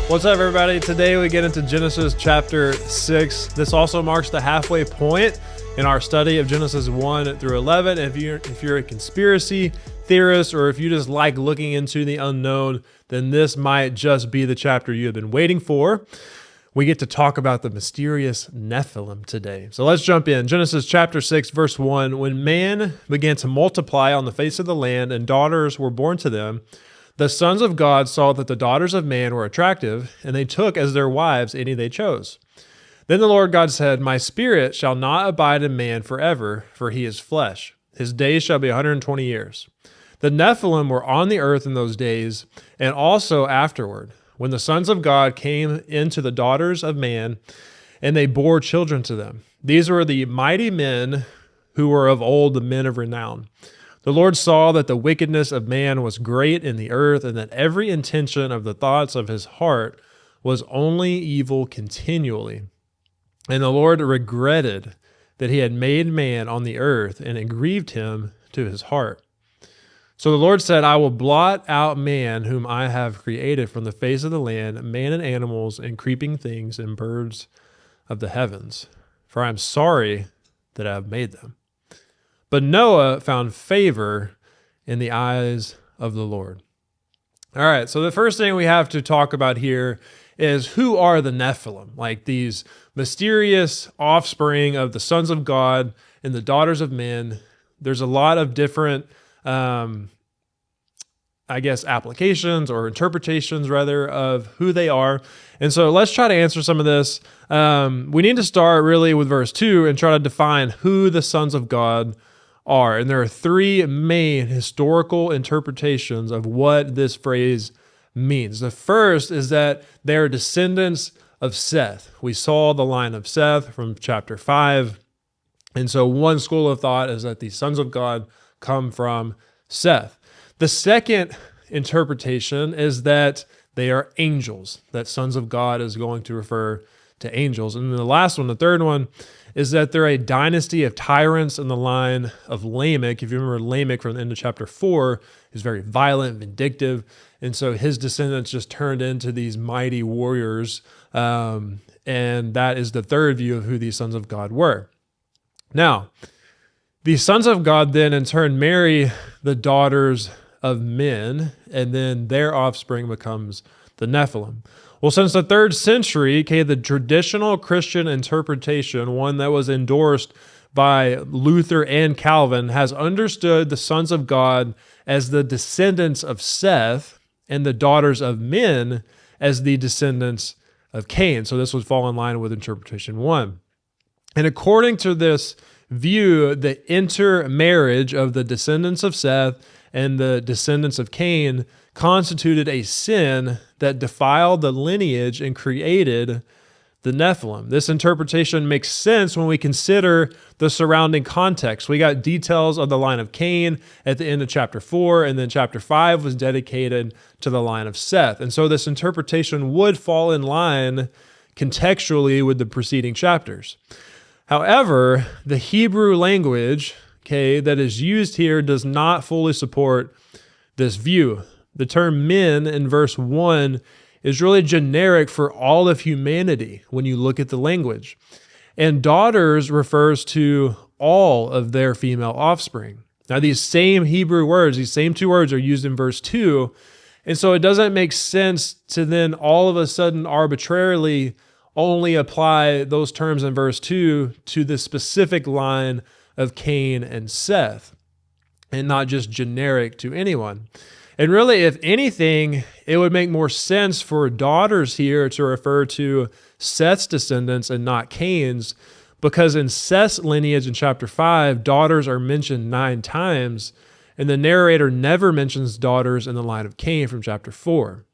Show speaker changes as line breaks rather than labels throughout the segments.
What's up, everybody? Today we get into Genesis chapter 6. This also marks the halfway point in our study of Genesis 1 through 11. If you're a conspiracy theorist, or if you just like looking into the unknown, then this might just be the chapter you have been waiting for. We get to talk about the mysterious Nephilim today. So let's jump in. Genesis chapter 6, verse 1. When man began to multiply on the face of the land and daughters were born to them, the sons of God saw that the daughters of man were attractive, and they took as their wives any they chose. Then the Lord God said, My spirit shall not abide in man forever, for he is flesh. His days shall be 120 years. The Nephilim were on the earth in those days, and also afterward, when the sons of God came into the daughters of man, and they bore children to them. These were the mighty men who were of old, the men of renown. The Lord saw that the wickedness of man was great in the earth, and that every intention of the thoughts of his heart was only evil continually. And the Lord regretted that he had made man on the earth, and it grieved him to his heart. So the Lord said, I will blot out man whom I have created from the face of the land, man and animals and creeping things and birds of the heavens, for I am sorry that I have made them. But Noah found favor in the eyes of the Lord. All right, so the first thing we have to talk about here is, who are the Nephilim? Like these mysterious offspring of the sons of God and the daughters of men. There's a lot of different, applications or interpretations, rather, of who they are. And so let's try to answer some of this. We need to start really with verse 2 and try to define who the sons of God are. And there are three main historical interpretations of what this phrase means. The first is that they are descendants of Seth. We saw the line of Seth from chapter 5. And so one school of thought is that the sons of God come from Seth. The second interpretation is that they are angels, that sons of God is going to refer to angels. And then the last one, the third one, is that they're a dynasty of tyrants in the line of Lamech. If you remember Lamech from the end of chapter 4, he's very violent, vindictive, and so his descendants just turned into these mighty warriors, and that is the third view of who these sons of God were. Now, the sons of God then in turn marry the daughters of men, and then their offspring becomes the Nephilim. Well, since the 3rd century, the traditional Christian interpretation, one that was endorsed by Luther and Calvin, has understood the sons of God as the descendants of Seth and the daughters of men as the descendants of Cain. So this would fall in line with interpretation 1. And according to this view, the intermarriage of the descendants of Seth and the descendants of Cain constituted a sin that defiled the lineage and created the Nephilim. This interpretation makes sense when we consider the surrounding context. We got details of the line of Cain at the end of chapter 4, and then chapter 5 was dedicated to the line of Seth. And so this interpretation would fall in line contextually with the preceding chapters. However, the Hebrew language, that is used here does not fully support this view. The term men in verse 1 is really generic for all of humanity when you look at the language. And daughters refers to all of their female offspring. Now, these same Hebrew words, these same two words are used in verse 2. And so it doesn't make sense to then all of a sudden arbitrarily only apply those terms in verse 2 to the specific line of Cain and Seth, and not just generic to anyone. And really, if anything, it would make more sense for daughters here to refer to Seth's descendants and not Cain's, because in Seth's lineage in chapter 5, daughters are mentioned 9 times, and the narrator never mentions daughters in the line of Cain from chapter 4.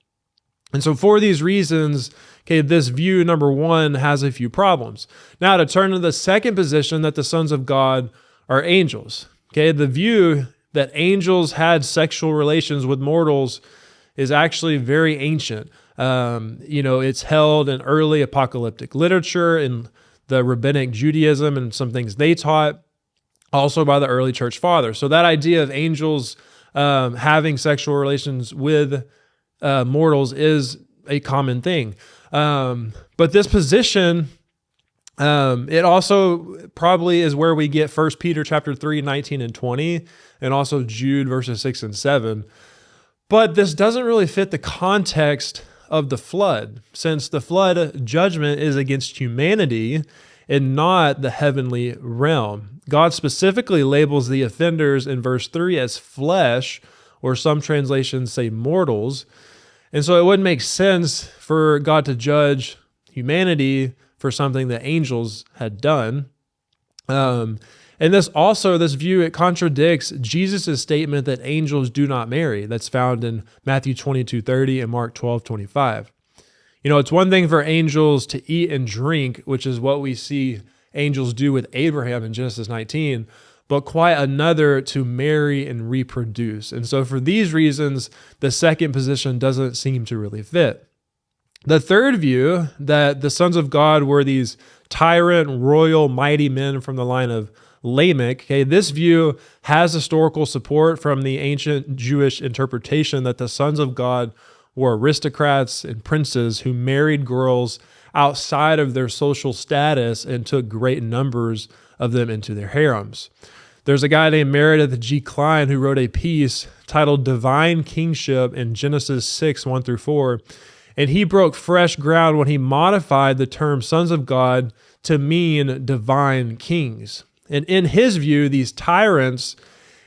And so for these reasons, this view, number 1, has a few problems. Now, to turn to the second position, that the sons of God are angels. The view that angels had sexual relations with mortals is actually very ancient. It's held in early apocalyptic literature, in the rabbinic Judaism and some things they taught, also by the early church fathers. So that idea of angels having sexual relations with mortals is a common thing. But this position, it also probably is where we get 1 Peter chapter 3, 19 and 20, and also Jude verses 6 and 7. But this doesn't really fit the context of the flood, since the flood judgment is against humanity and not the heavenly realm. God specifically labels the offenders in verse 3 as flesh, or some translations say mortals. And so it wouldn't make sense for God to judge humanity for something that angels had done. And this view, it contradicts Jesus' statement that angels do not marry. That's found in Matthew 22:30 and Mark 12:25. It's one thing for angels to eat and drink, which is what we see angels do with Abraham in Genesis 19, but quite another to marry and reproduce. And so for these reasons, the second position doesn't seem to really fit. The third view, that the sons of God were these tyrant, royal, mighty men from the line of Lamech, this view has historical support from the ancient Jewish interpretation that the sons of God were aristocrats and princes who married girls outside of their social status and took great numbers of them into their harems. There's a guy named Meredith G. Klein who wrote a piece titled Divine Kingship in Genesis 6, 1 through 4, and he broke fresh ground when he modified the term sons of God to mean divine kings. And in his view, these tyrants,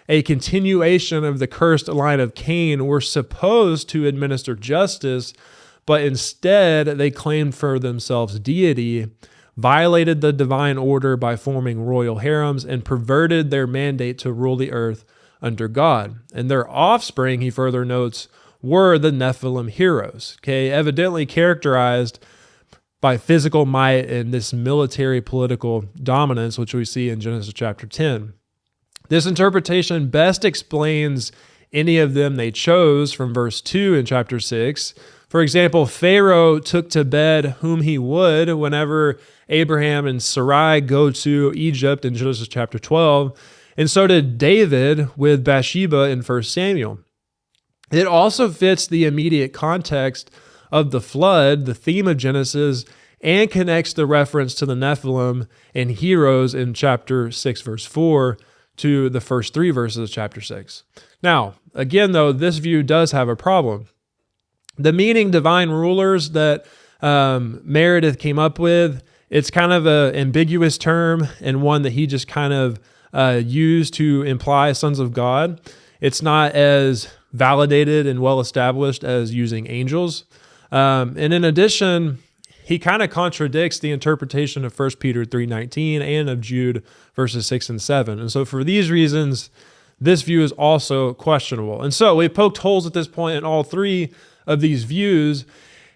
a continuation of the cursed line of Cain, were supposed to administer justice, but instead they claimed for themselves deity, violated the divine order by forming royal harems, and perverted their mandate to rule the earth under God. And their offspring, he further notes, were the Nephilim heroes, evidently characterized by physical might and this military political dominance, which we see in Genesis chapter 10. This interpretation best explains any of them they chose from verse 2 in chapter 6. For example, Pharaoh took to bed whom he would whenever Abraham and Sarai go to Egypt in Genesis chapter 12, and so did David with Bathsheba in 1 Samuel. It also fits the immediate context of the flood, the theme of Genesis, and connects the reference to the Nephilim and heroes in chapter 6, verse 4, to the first 3 verses of chapter 6. Now, again, though, this view does have a problem. The meaning divine rulers that Meredith came up with, it's kind of an ambiguous term and one that he just kind of used to imply sons of God. It's not as validated and well established as using angels. And in addition, he kind of contradicts the interpretation of 1 Peter 3:19 and of Jude verses 6 and 7. And so for these reasons, this view is also questionable. And so we poked holes at this point in all 3 of these views.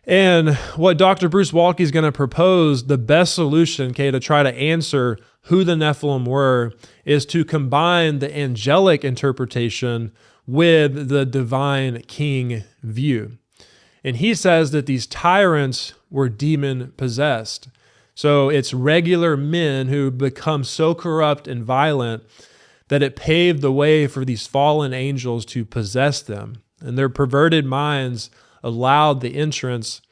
And what Dr. Bruce Waltke is going to propose, the best solution, to try to answer who the Nephilim were, is to combine the angelic interpretation with the divine king view. And he says that these tyrants were demon-possessed. So it's regular men who become so corrupt and violent that it paved the way for these fallen angels to possess them. And their perverted minds allowed the entrance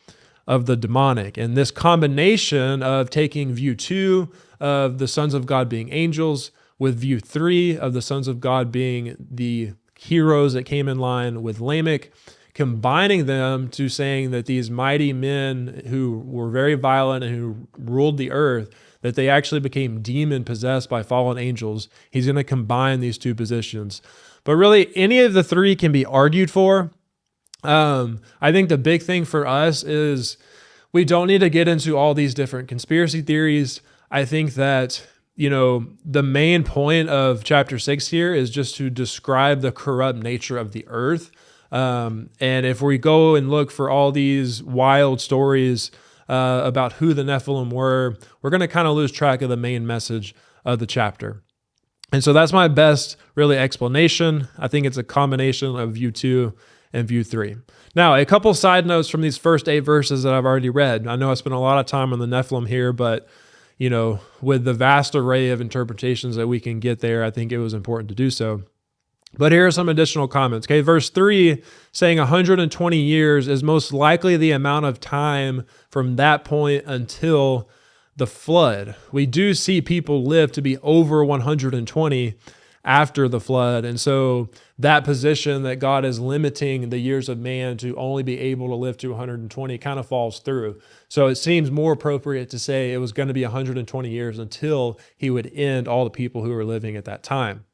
of the demonic. And this combination of taking view 2 of the sons of God being angels with view 3 of the sons of God being the heroes that came in line with Lamech, combining them to saying that these mighty men who were very violent and who ruled the earth, that they actually became demon-possessed by fallen angels. He's going to combine these 2 positions. But really, any of the 3 can be argued for. I think the big thing for us is we don't need to get into all these different conspiracy theories. I think that, the main point of chapter 6 here is just to describe the corrupt nature of the earth. And if we go and look for all these wild stories about who the Nephilim were, we're going to kind of lose track of the main message of the chapter. And so that's my best, really, explanation. I think it's a combination of view 2 and view 3. Now, a couple side notes from these first 8 verses that I've already read. I know I spent a lot of time on the Nephilim here, but with the vast array of interpretations that we can get there, I think it was important to do so. But here are some additional comments. Okay, verse 3 saying 120 years is most likely the amount of time from that point until the flood. We do see people live to be over 120 after the flood. And so that position that God is limiting the years of man to only be able to live to 120 kind of falls through. So it seems more appropriate to say it was going to be 120 years until he would end all the people who were living at that time.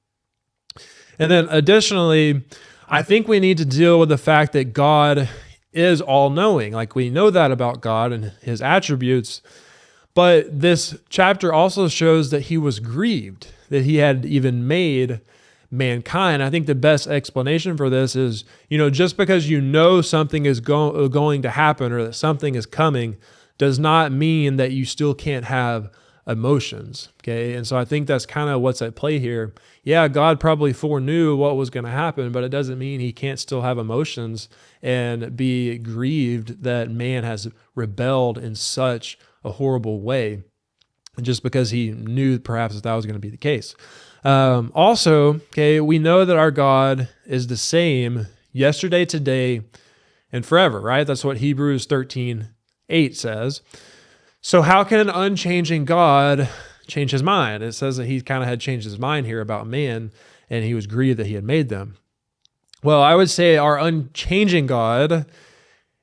And then additionally, I think we need to deal with the fact that God is all-knowing. Like, we know that about God and his attributes, but this chapter also shows that he was grieved, that he had even made mankind. I think the best explanation for this is, just because you know something is going to happen or that something is coming does not mean that you still can't have emotions, okay? And so I think that's kind of what's at play here. Yeah, God probably foreknew what was going to happen, but it doesn't mean he can't still have emotions and be grieved that man has rebelled in such a horrible way, just because he knew perhaps that was going to be the case. Also, okay, we know that our God is the same yesterday, today, and forever, right? That's what Hebrews 13:8 says. So how can an unchanging God change his mind? It says that he kind of had changed his mind here about man, and he was grieved that he had made them. Well, I would say our unchanging God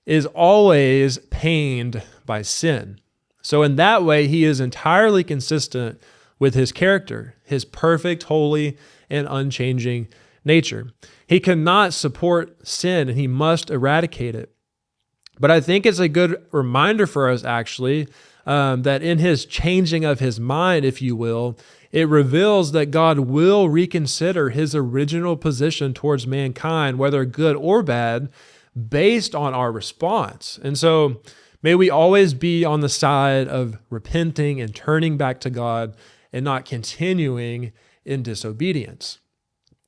is always pained by sin. So in that way, he is entirely consistent with his character, his perfect, holy, and unchanging nature. He cannot support sin, and he must eradicate it. But I think it's a good reminder for us, actually, that in his changing of his mind, if you will, it reveals that God will reconsider his original position towards mankind, whether good or bad, based on our response. And so may we always be on the side of repenting and turning back to God and not continuing in disobedience.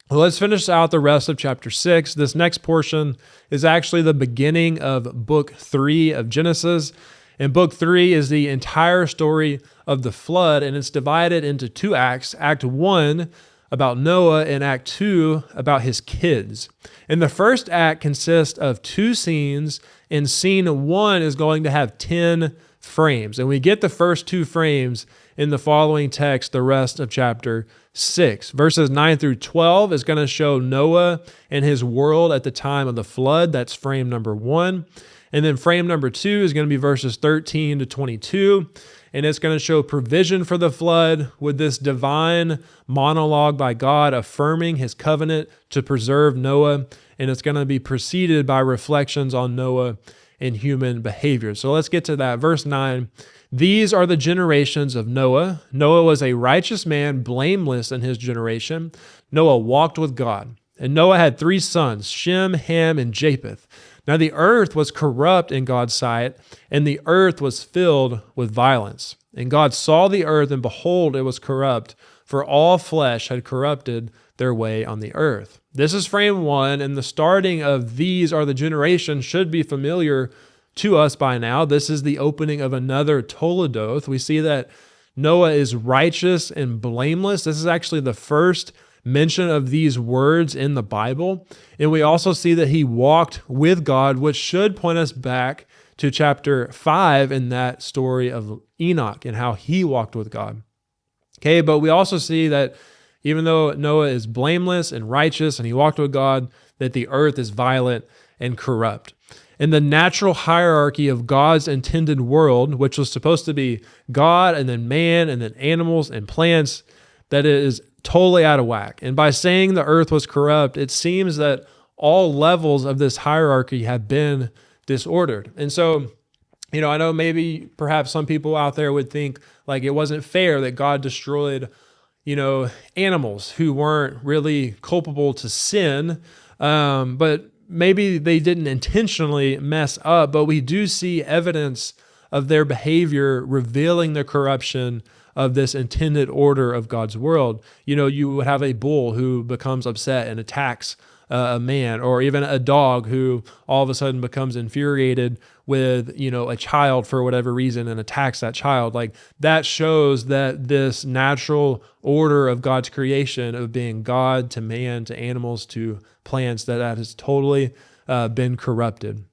Well, let's finish out the rest of chapter 6. This next portion is actually the beginning of book 3 of Genesis. And book 3 is the entire story of the flood, and it's divided into 2 acts. Act 1 about Noah and Act 2 about his kids. And the first act consists of 2 scenes, and scene 1 is going to have 10 frames. And we get the first 2 frames in the following text, the rest of chapter 6. Verses 9 through 12 is going to show Noah and his world at the time of the flood. That's frame number 1. And then frame number 2 is going to be verses 13 to 22. And it's going to show provision for the flood with this divine monologue by God affirming his covenant to preserve Noah. And it's going to be preceded by reflections on Noah and human behavior. So let's get to that. Verse 9. These are the generations of Noah. Noah was a righteous man, blameless in his generation. Noah walked with God. And Noah had 3 sons, Shem, Ham, and Japheth. Now the earth was corrupt in God's sight, and the earth was filled with violence. And God saw the earth, and behold, it was corrupt, for all flesh had corrupted their way on the earth. This is frame 1, and the starting of these are the generations should be familiar to us by now. This is the opening of another Toledoth. We see that Noah is righteous and blameless. This is actually the first mention of these words in the Bible. And we also see that he walked with God, which should point us back to chapter 5 in that story of Enoch and how he walked with God. Okay, but we also see that even though Noah is blameless and righteous and he walked with God, that the earth is violent and corrupt. In the natural hierarchy of God's intended world, which was supposed to be God and then man and then animals and plants, that it is totally out of whack. And by saying the earth was corrupt, it seems that all levels of this hierarchy have been disordered. And so, I know maybe perhaps some people out there would think like it wasn't fair that God destroyed, animals who weren't really culpable to sin, but maybe they didn't intentionally mess up, but we do see evidence of their behavior revealing the corruption of this intended order of God's world. You would have a bull who becomes upset and attacks a man, or even a dog who all of a sudden becomes infuriated with, a child for whatever reason and attacks that child. Like, that shows that this natural order of God's creation, of being God to man to animals to plants, that has totally been corrupted.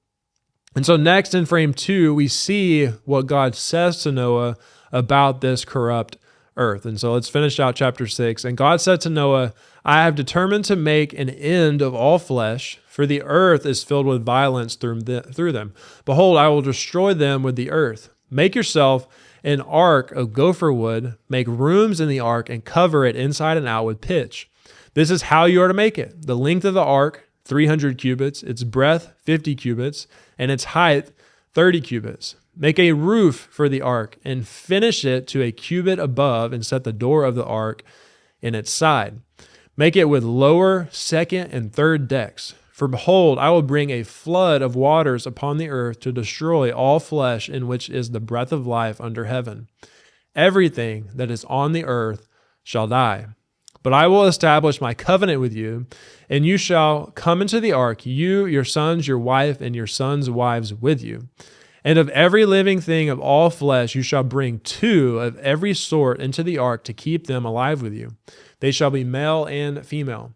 And so next in frame 2, we see what God says to Noah about this corrupt earth. And so let's finish out chapter 6. And God said to Noah, I have determined to make an end of all flesh, for the earth is filled with violence through them. Behold, I will destroy them with the earth. Make yourself an ark of gopher wood, make rooms in the ark, and cover it inside and out with pitch. This is how you are to make it. The length of the ark, 300 cubits, its breadth, 50 cubits, and its height, 30 cubits. Make a roof for the ark and finish it to a cubit above, and set the door of the ark in its side. Make it with lower, second, and third decks. For behold, I will bring a flood of waters upon the earth to destroy all flesh in which is the breath of life under heaven. Everything that is on the earth shall die. But I will establish my covenant with you, and you shall come into the ark, you, your sons, your wife, and your sons' wives with you. And of every living thing of all flesh you shall bring 2 of every sort into the ark to keep them alive with you. They shall be male and female.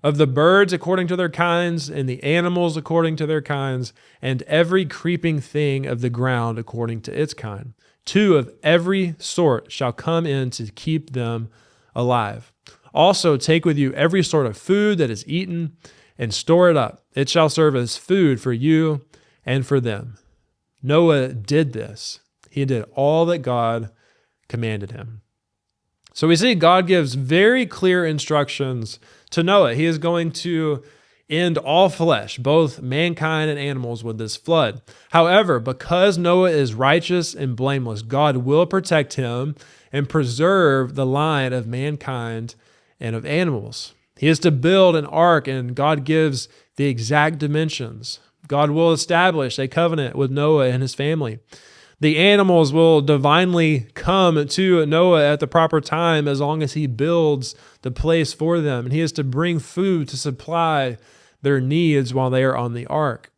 Of the birds according to their kinds, and the animals according to their kinds, and every creeping thing of the ground according to its kind. 2 of every sort shall come in to keep them alive. Also take with you every sort of food that is eaten, and store it up. It shall serve as food for you and for them. Noah did this. He did all that God commanded him. So we see God gives very clear instructions to Noah. He is going to end all flesh, both mankind and animals, with this flood. However, because Noah is righteous and blameless, God will protect him and preserve the line of mankind and of animals. He is to build an ark, and God gives the exact dimensions. God will establish a covenant with Noah and his family. The animals will divinely come to Noah at the proper time as long as he builds the place for them. And he is to bring food to supply their needs while they are on the ark.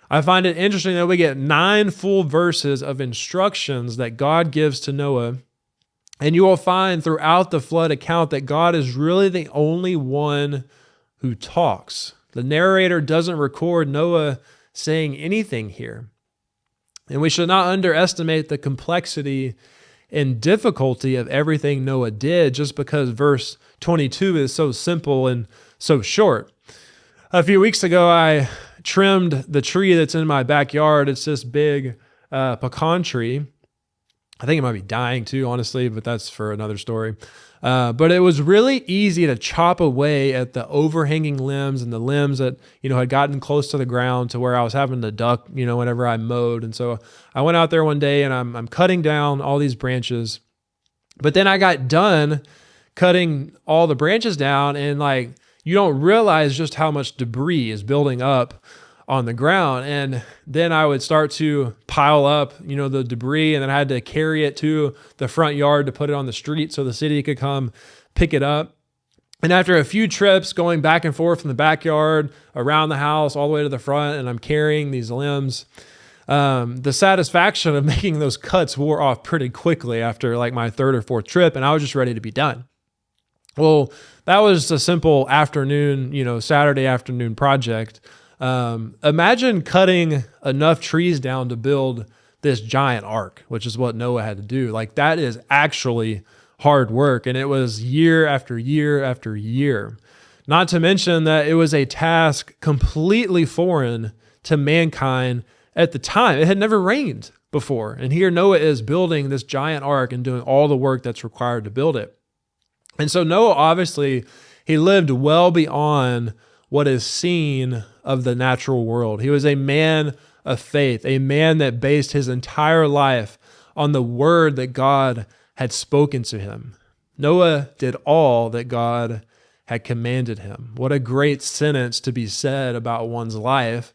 I find it interesting that we get 9 full verses of instructions that God gives to Noah. And you will find throughout the flood account that God is really the only one who talks. The narrator doesn't record Noah saying anything here. And we should not underestimate the complexity and difficulty of everything Noah did just because verse 22 is so simple and so short. A few weeks ago, I trimmed the tree that's in my backyard. It's this big pecan tree. I think it might be dying too, honestly, but that's for another story. But it was really easy to chop away at the overhanging limbs and the limbs that, had gotten close to the ground to where I was having to duck, whenever I mowed. And so I went out there one day and I'm cutting down all these branches. But then I got done cutting all the branches down, and you don't realize just how much debris is building up on the ground. And then I would start to pile up, the debris, and then I had to carry it to the front yard to put it on the street so the city could come pick it up. And after a few trips going back and forth from the backyard, around the house, all the way to the front, and I'm carrying these limbs, the satisfaction of making those cuts wore off pretty quickly after my 3rd or 4th trip, and I was just ready to be done. Well, that was a simple afternoon, Saturday afternoon project. Imagine cutting enough trees down to build this giant ark, which is what Noah had to do. That is actually hard work. And it was year after year after year. Not to mention that it was a task completely foreign to mankind at the time. It had never rained before. And here Noah is building this giant ark and doing all the work that's required to build it. And so Noah, obviously, he lived well beyond what is seen of the natural world. He was a man of faith, a man that based his entire life on the word that God had spoken to him. Noah did all that God had commanded him. What a great sentence to be said about one's life.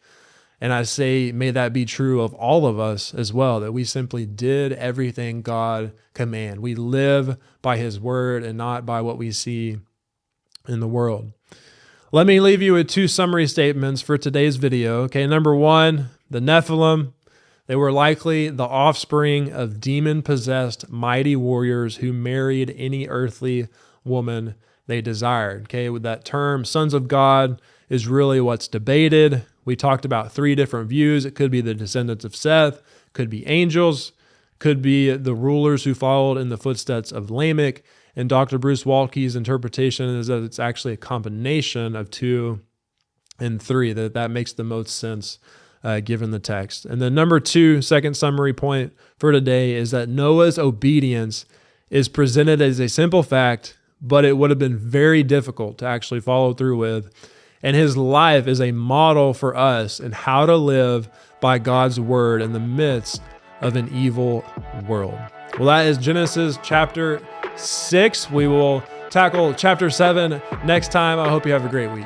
And I say, may that be true of all of us as well, that we simply did everything God commanded. We live by his word and not by what we see in the world. Let me leave you with two summary statements for today's video. Okay, number one, the Nephilim, they were likely the offspring of demon-possessed mighty warriors who married any earthly woman they desired. Okay, with that term, sons of God, is really what's debated. We talked about three different views. It could be the descendants of Seth, could be angels, could be the rulers who followed in the footsteps of Lamech. And Dr. Bruce Waltke's interpretation is that it's actually a combination of 2 and 3, that makes the most sense given the text. And then number 2, second summary point for today is that Noah's obedience is presented as a simple fact, but it would have been very difficult to actually follow through with. And his life is a model for us in how to live by God's word in the midst of an evil world. Well, that is Genesis chapter 6. We will tackle chapter 7 next time. I hope you have a great week.